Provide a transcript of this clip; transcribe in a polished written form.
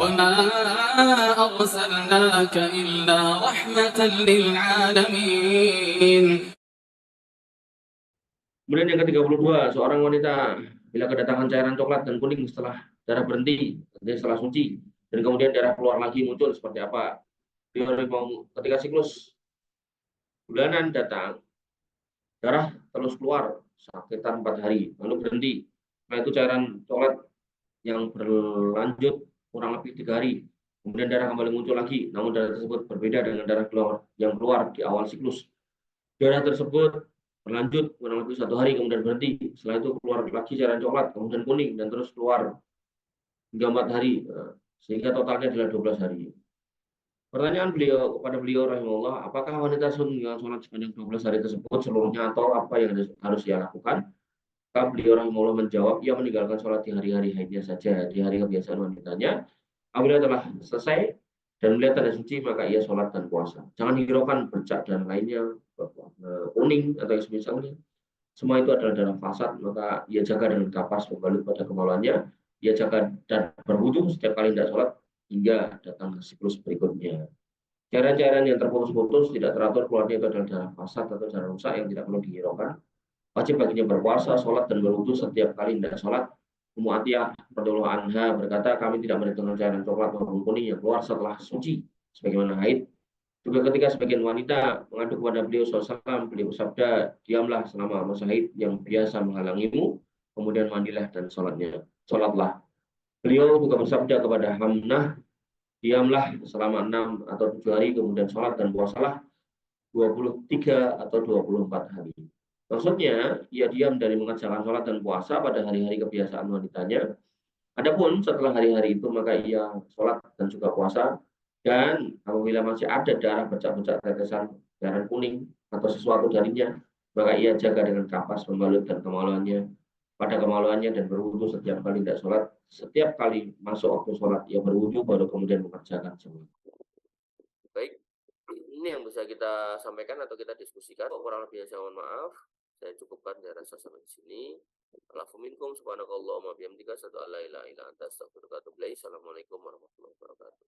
وما أرسلناك إلا رحمة للعالمين. Kemudian yang ke-32, seorang wanita bila kedatangan cairan coklat dan kuning setelah darah berhenti, artinya setelah suci, dan kemudian darah keluar lagi muncul seperti apa? Ketika siklus bulanan datang, darah terus keluar sekitar 4 hari, lalu berhenti. Nah itu cairan coklat yang berlanjut kurang lebih 3 hari. Kemudian darah kembali muncul lagi, namun darah tersebut berbeda dengan darah yang keluar di awal siklus. Darah tersebut berlanjut kurang lebih 1 hari, kemudian berhenti. Setelah itu keluar lagi cairan coklat, kemudian kuning, dan terus keluar hingga 4 hari. Sehingga totalnya adalah 12 hari. Pertanyaan beliau kepada beliau rahimahullah, apakah wanita yang sholat sepanjang 12 hari tersebut seluruhnya atau apa yang harus ia lakukan? Maka beliau rahimahullah menjawab, ia meninggalkan sholat di hari-hari haidnya saja, di hari kebiasaan wanitanya. Apabila telah selesai dan melihat tanda suci, maka ia sholat dan puasa. Jangan hiraukan bercak dan lainnya, kuning atau semisalnya. Semua itu adalah dalam fasad, maka ia jaga dengan kapas membalut pada kemaluannya. Ia jaga dan berwudu setiap kali tidak sholat hingga datang ke siklus berikutnya. Cairan-cairan yang terputus-putus tidak teratur keluarnya itu adalah darah fasad atau darah rusak yang tidak perlu dihiraukan. Wajib baginya berpuasa, sholat, dan berwudu setiap kali tidak sholat. Ummu Atiyah radhiyallahu anha berkata, kami tidak menghitung cairan coklat maupun kuning yang keluar setelah suci, sebagaimana haid. Juga ketika sebagian wanita mengadu kepada beliau SAW, beliau bersabda, diamlah selama masa haid yang biasa menghalangimu, kemudian mandilah dan sholatlah. Beliau juga bersabda kepada Hamnah, diamlah selama 6 atau 7 hari, kemudian sholat dan puasalah 23 atau 24 hari. Maksudnya, ia diam dari mengerjakan sholat dan puasa pada hari-hari kebiasaan wanitanya. Adapun setelah hari-hari itu, maka ia sholat dan juga puasa. Dan apabila masih ada darah bercak-bercak tetesan darah kuning atau sesuatu darinya, maka ia jaga dengan kapas membalut dan kemaluannya pada kemaluannya dan berwudu setiap kali tidak sholat. Setiap kali masuk waktu sholat, ia berwudu baru kemudian mengerjakan sholat. Baik, ini yang bisa kita sampaikan atau kita diskusikan. Kurang lebih saya mohon maaf. Saya cukupkan, saya rasa sampai di sini. Alafu minkum subhanakallahumma bihamdika asyhadu an la ilaha illa anta astaghfiruka wa atubu ilaik. Assalamualaikum warahmatullahi wabarakatuh.